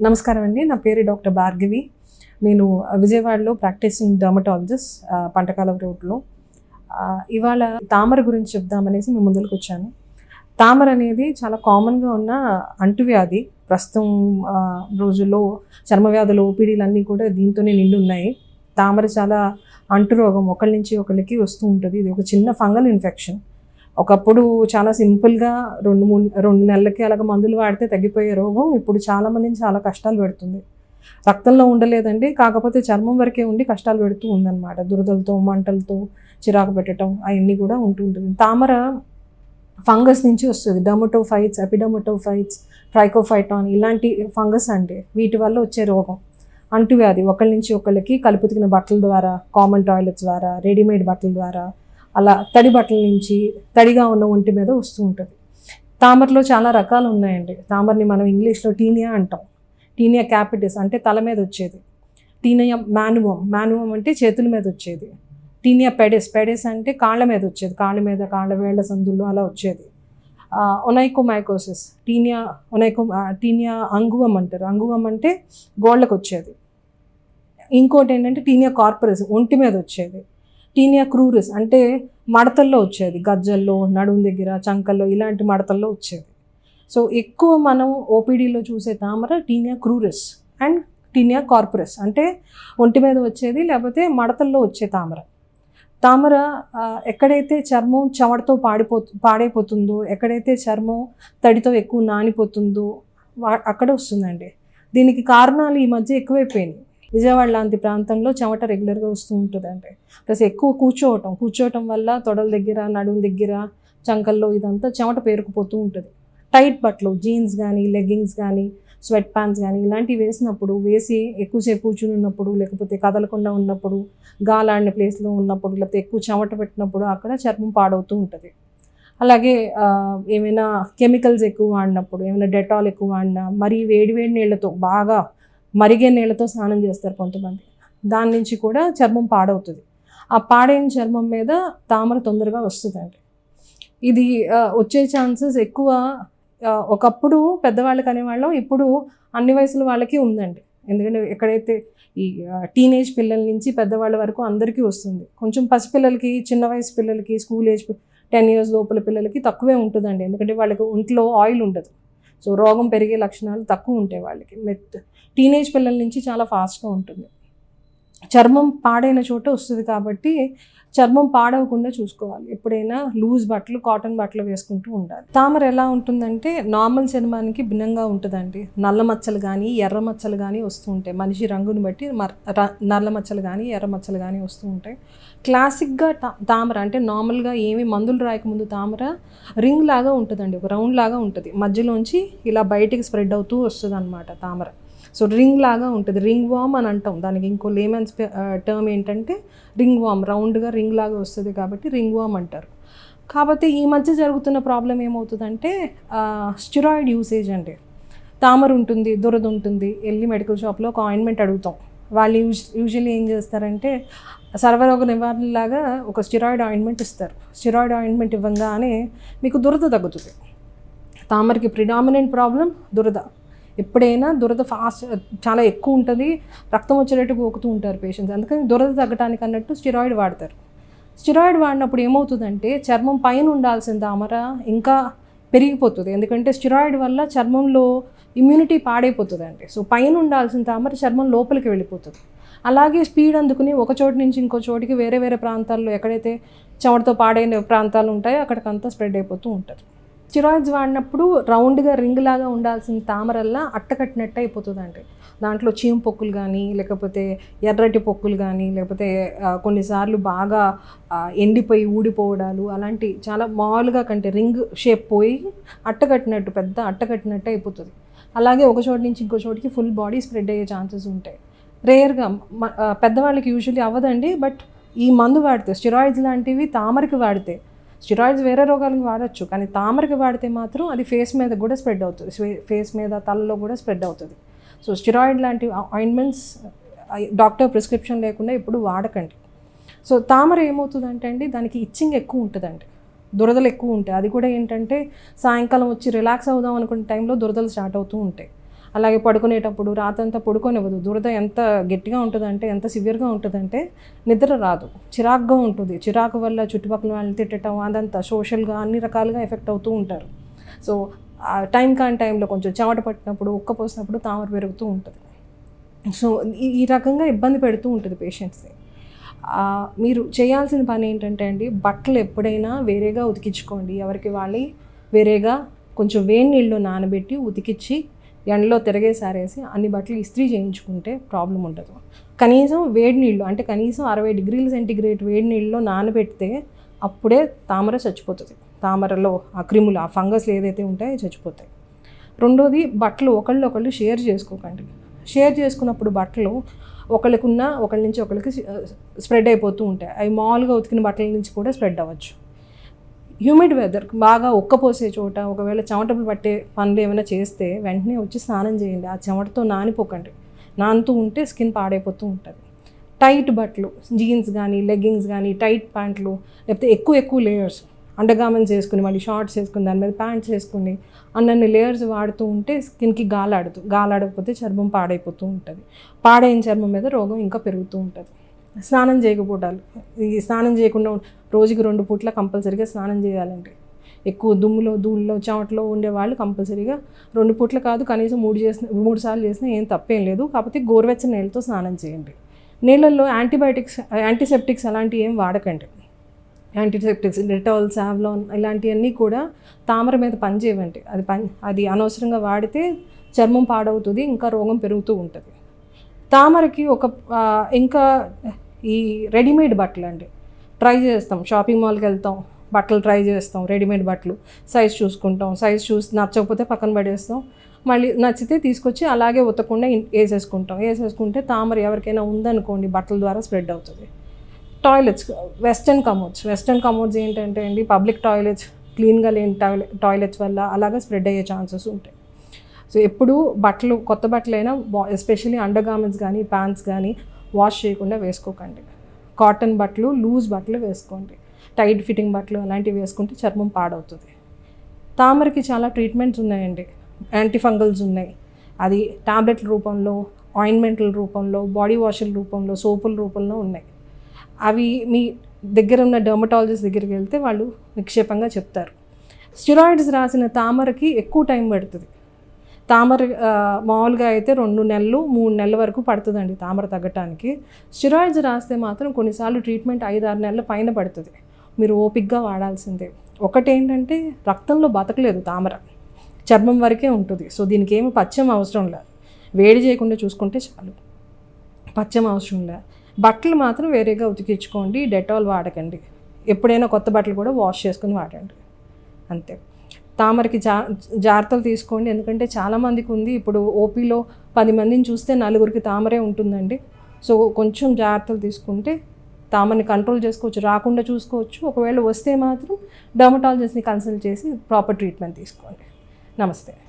నమస్కారం అండి. నా పేరు డాక్టర్ భార్గవి. నేను విజయవాడలో ప్రాక్టీసింగ్ డర్మటాలజిస్ట్ పంటకాల రోడ్లో. ఇవాళ తామర గురించి చెప్దామనేసి మీ ముందుకు వచ్చాను. తామర అనేది చాలా కామన్గా ఉన్న అంటువ్యాధి. ప్రస్తుతం రోజుల్లో చర్మవ్యాధులు, ఓపీడీలు అన్నీ కూడా దీంతోనే నిండి ఉన్నాయి. తామర చాలా అంటురోగం, ఒకళ్ళ నుంచి ఒకళ్ళకి వస్తూ ఉంటుంది. ఇది ఒక చిన్న ఫంగల్ ఇన్ఫెక్షన్. ఒకప్పుడు చాలా సింపుల్గా 2 నెలలకి అలాగ మందులు వాడితే తగ్గిపోయే రోగం ఇప్పుడు చాలామందిని చాలా కష్టాలు పెడుతుంది. రక్తంలో ఉండలేదండి, కాకపోతే చర్మం వరకే ఉండి కష్టాలు పెడుతూ ఉందన్నమాట. దురదలతో, మంటలతో, చిరాకు పెట్టడం అవన్నీ కూడా ఉంటుంది. తామర ఫంగస్ నుంచి వస్తుంది. డర్మటోఫైట్స్, ఎపిడర్మటోఫైట్స్, ట్రైకోఫైటాన్ ఇలాంటి ఫంగస్ అంటే వీటి వల్ల వచ్చే రోగం. అంటువ్యాధి ఒకళ్ళ నుంచి ఒకళ్ళకి కలుపుతికిన బట్టల ద్వారా, కామన్ టాయిలెట్స్ ద్వారా, రెడీమేడ్ బట్టల ద్వారా, అలా తడి బట్టల నుంచి తడిగా ఉన్న ఒంటి మీద వస్తూ ఉంటుంది. తామరలో చాలా రకాలు ఉన్నాయండి. తామరని మనం ఇంగ్లీష్లో టీనియా అంటాం. టీనియా క్యాపిటిస్ అంటే తల మీద వచ్చేది. టీనియా మాన్యువం అంటే చేతుల మీద వచ్చేది. టీనియా పెడిస్ అంటే కాళ్ళ మీద వచ్చేది. కాళ్ళ వేళ్ల సందుల్లో అలా వచ్చేది. ఒనైకోమైకోసిస్ టీనియా అంగువం అంటారు. అంగువం అంటే గోళ్ళకు వచ్చేది. ఇంకోటి ఏంటంటే టీనియా కార్పొరస్ ఒంటి మీద వచ్చేది. టీనియా క్రూరిస్ అంటే మడతల్లో వచ్చేది. గజ్జల్లో, నడుము దగ్గర, చంకల్లో ఇలాంటి మడతల్లో వచ్చేది. సో ఎక్కువ మనం ఓపీడీలో చూసే తామర టీనియా క్రూరిస్ అండ్ టీనియా కార్పొరస్ అంటే ఒంటి మీద వచ్చేది, లేకపోతే మడతల్లో వచ్చే తామర ఎక్కడైతే చర్మం చెమటతో పాడైపోతుందో, ఎక్కడైతే చర్మం తడితో ఎక్కువ నానిపోతుందో అక్కడ వస్తుందండి. దీనికి కారణాలు ఈ మధ్య ఎక్కువైపోయినాయి. విజయవాడ లాంటి ప్రాంతంలో చెమట రెగ్యులర్గా వస్తూ ఉంటుందండి. ప్లస్ ఎక్కువ కూర్చోవటం వల్ల తొడల దగ్గర, నడుము దగ్గర, చంకల్లో ఇదంతా చెమట పేరుకుపోతూ ఉంటుంది. టైట్ బట్టలు, జీన్స్ కానీ, లెగ్గింగ్స్ కానీ, స్వెట్ ప్యాంట్స్ కానీ ఇలాంటివి వేసి ఎక్కువసేపు కూర్చుని ఉన్నప్పుడు, లేకపోతే కదలకుండా ఉన్నప్పుడు, గాలాడిన ప్లేస్లో ఉన్నప్పుడు, లేకపోతే ఎక్కువ చెమట పెట్టినప్పుడు అక్కడ చర్మం పాడవుతూ ఉంటుంది. అలాగే ఏమైనా కెమికల్స్ ఎక్కువ వాడినప్పుడు, ఏమైనా డెటాల్ ఎక్కువ వాడినా, మరీ వేడి నీళ్ళతో, బాగా మరిగే నీళ్ళతో స్నానం చేస్తారు కొంతమంది. దాని నుంచి కూడా చర్మం పాడవుతుంది. ఆ పాడైన చర్మం మీద తామర తొందరగా వస్తుందండి. ఇది వచ్చే ఛాన్సెస్ ఎక్కువ. ఒకప్పుడు పెద్దవాళ్ళకి అనేవాళ్ళం, ఇప్పుడు అన్ని వయసుల వాళ్ళకి ఉందండి. ఎందుకంటే ఎక్కడైతే ఈ టీనేజ్ పిల్లల నుంచి పెద్దవాళ్ళ వరకు అందరికీ వస్తుంది. కొంచెం పసిపిల్లలకి, చిన్న వయసు పిల్లలకి, స్కూల్ ఏజ్ 10 years లోపల పిల్లలకి తక్కువే ఉంటుందండి. ఎందుకంటే వాళ్ళకి ఒంట్లో ఆయిల్ ఉండదు. సో రోగం పెరిగే లక్షణాలు తక్కువ ఉంటాయి వాళ్ళకి. టీనేజ్ పిల్లల నుంచి చాలా ఫాస్ట్గా ఉంటుంది. చర్మం పాడైన చోట వస్తుంది కాబట్టి చర్మం పాడవకుండా చూసుకోవాలి. ఎప్పుడైనా లూజ్ బట్టలు, కాటన్ బట్టలు వేసుకుంటూ ఉండాలి. తామర ఎలా ఉంటుందంటే నార్మల్ చర్మానికి భిన్నంగా ఉంటుందండి. నల్ల మచ్చలు కానీ, ఎర్ర మచ్చలు కానీ వస్తూ ఉంటాయి. మనిషి రంగుని బట్టి నల్ల మచ్చలు కానీ, ఎర్ర మచ్చలు కానీ వస్తూ ఉంటాయి. క్లాసిక్గా తామర అంటే నార్మల్గా ఏమి మందులు రాయకముందు తామర రింగ్ లాగా ఉంటుందండి. ఒక రౌండ్ లాగా ఉంటుంది. మధ్యలోంచి ఇలా బయటికి స్ప్రెడ్ అవుతూ వస్తుంది అన్నమాట తామర. సో రింగ్ లాగా ఉంటుంది. రింగ్ వామ్ అని అంటాం. దానికి ఇంకో లేమన్స్ టర్మ్ ఏంటంటే రింగ్ వామ్. రౌండ్గా రింగ్ లాగా వస్తుంది కాబట్టి రింగ్ వామ్ అంటారు. కాకపోతే ఈ మధ్య జరుగుతున్న ప్రాబ్లం ఏమవుతుందంటే స్టెరాయిడ్ యూసేజ్ అండి. తామర ఉంటుంది, దురద ఉంటుంది, వెళ్ళి మెడికల్ షాప్లో ఒక ఆయింట్మెంట్ అడుగుతాం. వాళ్ళు యూజువల్లీ ఏం చేస్తారంటే సర్వరోగ నివారణలాగా ఒక స్టెరాయిడ్ ఆయింట్మెంట్ ఇస్తారు. స్టెరాయిడ్ ఆయింట్మెంట్ ఇవ్వగానే మీకు దురద తగ్గుతుంది. తామరకి ప్రిడామినెంట్ ప్రాబ్లం దురద. ఎప్పుడైనా దురద చాలా ఎక్కువ ఉంటుంది, రక్తం వచ్చేటట్టు గోకుతూ ఉంటారు పేషెంట్స్. అందుకని దురద తగ్గడానికి అన్నట్టు స్టెరాయిడ్ వాడతారు. స్టెరాయిడ్ వాడినప్పుడు ఏమవుతుందంటే చర్మం పైన ఉండాల్సిన తామర ఇంకా పెరిగిపోతుంది. ఎందుకంటే స్టెరాయిడ్ వల్ల చర్మంలో ఇమ్యూనిటీ పాడైపోతుందండి. సో పైన ఉండాల్సిన తామర చర్మం లోపలికి వెళ్ళిపోతుంది. అలాగే స్పీడ్ అందుకుని ఒక చోటు నుంచి ఇంకో చోటికి వేరే ప్రాంతాల్లో ఎక్కడైతే చెమటతో పాడైన ప్రాంతాలు ఉంటాయో అక్కడికంతా స్ప్రెడ్ అయిపోతూ ఉంటుంది. స్టెరాయిడ్స్ వాడినప్పుడు రౌండ్గా రింగ్ లాగా ఉండాల్సిన తామరల్లా అట్టకట్టినట్టు అయిపోతుందండి. దాంట్లో చీమ పొక్కులు కానీ, లేకపోతే ఎర్రటి పొక్కులు కానీ, లేకపోతే కొన్నిసార్లు బాగా ఎండిపోయి ఊడిపోవడాలు, అలాంటి చాలా మామూలుగా కంటే రింగ్ షేప్ పోయి పెద్ద అట్టకట్టినట్టు అయిపోతుంది. అలాగే ఒక చోటు నుంచి ఇంకో చోటికి ఫుల్ బాడీ స్ప్రెడ్ అయ్యే ఛాన్సెస్ ఉంటాయి. రేర్గా పెద్దవాళ్ళకి యూజువల్లీ అవ్వదండి. బట్ ఈ మందు వాడితే, స్టెరాయిడ్స్ లాంటివి తామరకి వాడితే, స్టెరాయిడ్స్ వేరే రోగాలకు వాడచ్చు, కానీ తామరకి వాడితే మాత్రం అది ఫేస్ మీద కూడా స్ప్రెడ్ అవుతుంది. ఫేస్ మీద, తలలో కూడా స్ప్రెడ్ అవుతుంది. సో స్టెరాయిడ్ లాంటి ఆయింట్మెంట్స్ డాక్టర్ ప్రిస్క్రిప్షన్ లేకుండా ఎప్పుడు వాడకండి. సో తామర ఏమవుతుందంటే అండి, దానికి ఇచ్చింగ్ ఎక్కువ ఉంటుందండి, దురదలు ఎక్కువ ఉంటాయి. అది కూడా ఏంటంటే సాయంకాలం వచ్చి రిలాక్స్ అవుదాం అనుకునే టైంలో దురదలు స్టార్ట్ అవుతూ ఉంటాయి. అలాగే పడుకునేటప్పుడు రాత్రంతా పడుకోనివ్వదు. దురద ఎంత గట్టిగా ఉంటుందంటే, ఎంత సివియర్గా ఉంటుందంటే నిద్ర రాదు, చిరాకుగా ఉంటుంది. చిరాకు వల్ల చుట్టుపక్కల వాళ్ళని తిట్టడం అదంతా సోషల్గా అన్ని రకాలుగా ఎఫెక్ట్ అవుతూ ఉంటారు. సో టైం కాని టైంలో కొంచెం చెమట పట్టినప్పుడు, ఉక్క పోసినప్పుడు తామర పెరుగుతూ ఉంటుంది. సో ఈ రకంగా ఇబ్బంది పెడుతూ ఉంటుంది పేషెంట్స్ని. మీరు చేయాల్సిన పని ఏంటంటే అండి, బట్టలు ఎప్పుడైనా వేరేగా ఉతికించుకోండి. ఎవరికి వాళ్ళే వేరేగా కొంచెం వేడి నీళ్ళు నానబెట్టి ఉతికిచ్చి ఎండలో తిరగేసారేసి అన్ని బట్టలు ఇస్త్రీ చేయించుకుంటే ప్రాబ్లం ఉండదు. కనీసం వేడి నీళ్ళు అంటే కనీసం 60 డిగ్రీల సెంటీగ్రేడ్ వేడి నీళ్ళలో నానబెడితే అప్పుడే తామర చచ్చిపోతుంది. తామరలో ఆ క్రిములు, ఆ ఫంగస్లు ఏదైతే ఉంటాయో చచ్చిపోతాయి. రెండోది, బట్టలు ఒకళ్ళు షేర్ చేసుకోకండి. షేర్ చేసుకున్నప్పుడు బట్టలు ఒకళ్ళ నుంచి ఒకళ్ళకి స్ప్రెడ్ అయిపోతూ ఉంటాయి. అవి మామూలుగా ఉతికిన బట్టల నుంచి కూడా స్ప్రెడ్ అవ్వచ్చు. హ్యూమిడ్ వెదర్, బాగా ఉక్కపోసే చోట ఒకవేళ చెమటలు పట్టే పనులు ఏమైనా చేస్తే వెంటనే వచ్చి స్నానం చేయండి. ఆ చెమటతో నానిపోకండి. నానుతూ ఉంటే స్కిన్ పాడైపోతూ ఉంటుంది. టైట్ బట్టలు, జీన్స్ కానీ, లెగ్గింగ్స్ కానీ, టైట్ ప్యాంట్లు, లేకపోతే ఎక్కువ లేయర్స్, అండర్గార్మెంట్స్ వేసుకుని మళ్ళీ షార్ట్స్ వేసుకుని దాని మీద ప్యాంట్స్ వేసుకుని అన్నన్ని లేయర్స్ వాడుతూ ఉంటే స్కిన్కి గాలాడకపోతే చర్మం పాడైపోతూ ఉంటుంది. పాడైన చర్మం మీద రోగం ఇంకా పెరుగుతూ ఉంటుంది. స్నానం చేయకపోవడాలు, ఈ స్నానం చేయకుండా రోజుకి 2 పూట్ల కంపల్సరీగా స్నానం చేయాలండి. ఎక్కువ దుమ్ములో, ధూళిలో, చెమటలో ఉండేవాళ్ళు కంపల్సరీగా 2 పూట్ల కాదు, కనీసం 3 సార్లు చేసినా ఏం తప్పేం లేదు. కాకపోతే గోరువెచ్చని నీళ్ళతో స్నానం చేయండి. నీళ్ళల్లో యాంటీసెప్టిక్స్ అలాంటివి ఏం వాడకండి. యాంటీసెప్టిక్స్, డెటాల్, సావ్లాన్ ఇలాంటివన్నీ కూడా తామర మీద పనిచేయవండి. అది అనవసరంగా వాడితే చర్మం పాడవుతుంది, ఇంకా రోగం పెరుగుతూ ఉంటుంది. తామరకి ఇంకా ఈ రెడీమేడ్ బట్టలు అండి ట్రై చేస్తాం. షాపింగ్ మాల్కి వెళ్తాం, బట్టలు ట్రై చేస్తాం, రెడీమేడ్ బట్టలు సైజ్ చూసుకుంటాం. సైజ్ చూసి నచ్చకపోతే పక్కన పడేస్తాం. మళ్ళీ నచ్చితే తీసుకొచ్చి అలాగే ఉతకకుండా వేసేసుకుంటే తామర ఎవరికైనా ఉందనుకోండి బట్టల ద్వారా స్ప్రెడ్ అవుతుంది. టాయిలెట్స్, వెస్టర్న్ కమోడ్స్ ఏంటంటే అండి, పబ్లిక్ టాయిలెట్స్ క్లీన్గా లేని టాయిలెట్స్ వల్ల అలాగే స్ప్రెడ్ అయ్యే ఛాన్సెస్ ఉంటాయి. సో ఎప్పుడు బట్టలు, కొత్త బట్టలైనా ఎస్పెషల్లీ అండర్గార్మెంట్స్ కానీ, ప్యాంట్స్ కానీ వాష్ చేయకుండా వేసుకోకండి. కాటన్ బట్టలు, లూజ్ బట్టలు వేసుకోండి. టైట్ ఫిట్టింగ్ బట్టలు అలాంటివి వేసుకుంటే చర్మం పాడవుతుంది. తామరకి చాలా ట్రీట్మెంట్స్ ఉన్నాయండి. యాంటీఫంగల్స్ ఉన్నాయి. అది టాబ్లెట్ల రూపంలో, ఆయింట్మెంట్ల రూపంలో, బాడీ వాష్ల రూపంలో, సోపుల రూపంలో ఉన్నాయి. అవి మీ దగ్గర ఉన్న డర్మటాలజిస్ట్ దగ్గరికి వెళ్తే వాళ్ళు నిక్షేపంగా చెప్తారు. స్టెరాయిడ్స్ రాసిన తామరకి ఎక్కువ టైం పడుతుంది. తామర మామూలుగా అయితే 2 నెలలు 3 నెలల వరకు పడుతుందండి తామర తగ్గటానికి. స్టెరాయిడ్స్ రాస్తే మాత్రం కొన్నిసార్లు ట్రీట్మెంట్ 5-6 నెలల పైన పడుతుంది. మీరు ఓపిక్గా వాడాల్సిందే. ఒకటేంటంటే రక్తంలో బతకలేదు తామర, చర్మం వరకే ఉంటుంది. సో దీనికి ఏమి పచ్చం అవసరం లేదు, వేడి చేయకుండా చూసుకుంటే చాలు, పచ్చం అవసరం లేదు. బట్టలు మాత్రం వేరేగా ఉతికించుకోండి, డెటాల్ వాడకండి. ఎప్పుడైనా కొత్త బట్టలు కూడా వాష్ చేసుకుని వాడండి, అంతే. తామరకి జాగ్రత్తలు తీసుకోండి, ఎందుకంటే చాలామందికి ఉంది. ఇప్పుడు ఓపీలో 10 మందిని చూస్తే 4కి తామరే ఉంటుందండి. సో కొంచెం జాగ్రత్తలు తీసుకుంటే తామరని కంట్రోల్ చేసుకోవచ్చు, రాకుండా చూసుకోవచ్చు. ఒకవేళ వస్తే మాత్రం డర్మటాలజిస్ట్ని కన్సల్ట్ చేసి ప్రాపర్ ట్రీట్మెంట్ తీసుకోండి. నమస్తే.